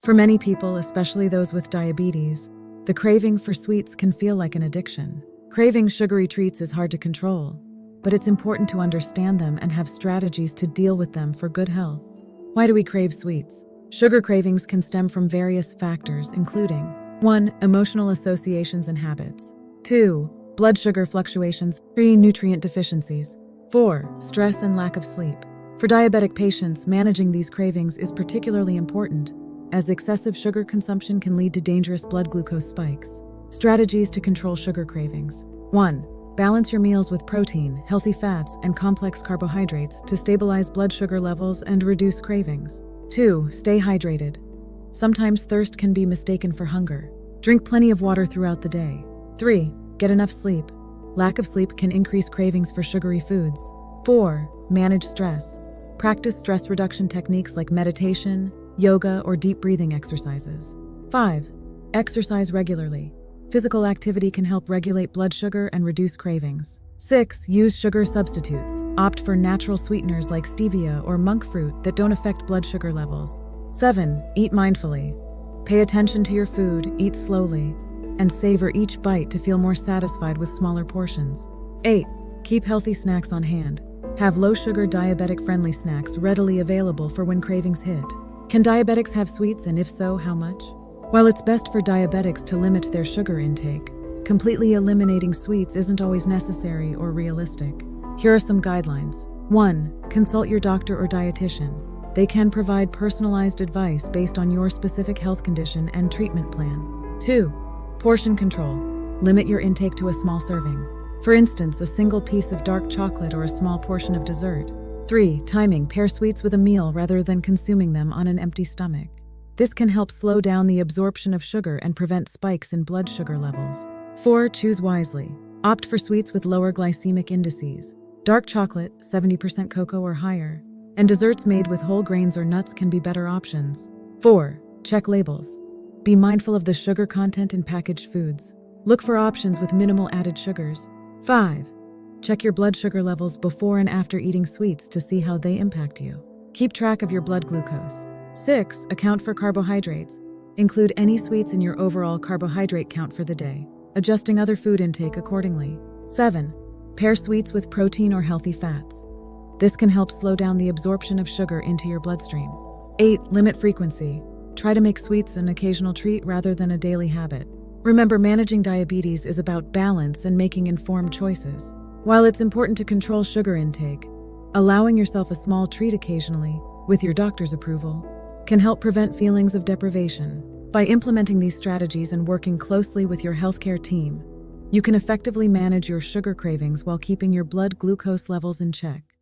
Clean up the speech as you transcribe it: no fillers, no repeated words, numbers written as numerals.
For many people, especially those with diabetes, the craving for sweets can feel like an addiction. Craving sugary treats is hard to control, but it's important to understand them and have strategies to deal with them for good health. Why do we crave sweets? Sugar cravings can stem from various factors, including 1. Emotional associations and habits. 2. Blood sugar fluctuations. 3. Nutrient deficiencies. 4. Stress and lack of sleep. For diabetic patients, managing these cravings is particularly important, as excessive sugar consumption can lead to dangerous blood glucose spikes. Strategies to control sugar cravings. 1. Balance your meals with protein, healthy fats, and complex carbohydrates to stabilize blood sugar levels and reduce cravings. 2. Stay hydrated. Sometimes thirst can be mistaken for hunger. Drink plenty of water throughout the day. 3. Get enough sleep. Lack of sleep can increase cravings for sugary foods. 4. Manage stress. Practice stress reduction techniques like meditation, yoga, or deep breathing exercises. 5. Exercise regularly. Physical activity can help regulate blood sugar and reduce cravings. 6. Use sugar substitutes. Opt for natural sweeteners like stevia or monk fruit that don't affect blood sugar levels. 7. Eat mindfully. Pay attention to your food, eat slowly, and savor each bite to feel more satisfied with smaller portions. 8. Keep healthy snacks on hand. Have low-sugar, diabetic-friendly snacks readily available for when cravings hit. Can diabetics have sweets, and if so, how much? While it's best for diabetics to limit their sugar intake, completely eliminating sweets isn't always necessary or realistic. Here are some guidelines. 1. Consult your doctor or dietitian. They can provide personalized advice based on your specific health condition and treatment plan. 2. Portion control. Limit your intake to a small serving. For instance, a single piece of dark chocolate or a small portion of dessert. 3. Timing. Pair sweets with a meal rather than consuming them on an empty stomach. This can help slow down the absorption of sugar and prevent spikes in blood sugar levels. 4. Choose wisely. Opt for sweets with lower glycemic indices. Dark chocolate, 70% cocoa or higher, and desserts made with whole grains or nuts can be better options. 4. Check labels. Be mindful of the sugar content in packaged foods. Look for options with minimal added sugars. 5. Check your blood sugar levels before and after eating sweets to see how they impact you. Keep track of your blood glucose. 6. Account for carbohydrates. Include any sweets in your overall carbohydrate count for the day, adjusting other food intake accordingly. 7. Pair sweets with protein or healthy fats. This can help slow down the absorption of sugar into your bloodstream. 8. Limit frequency. Try to make sweets an occasional treat rather than a daily habit. Remember, managing diabetes is about balance and making informed choices. While it's important to control sugar intake, allowing yourself a small treat occasionally, with your doctor's approval, can help prevent feelings of deprivation. By implementing these strategies and working closely with your healthcare team, you can effectively manage your sugar cravings while keeping your blood glucose levels in check.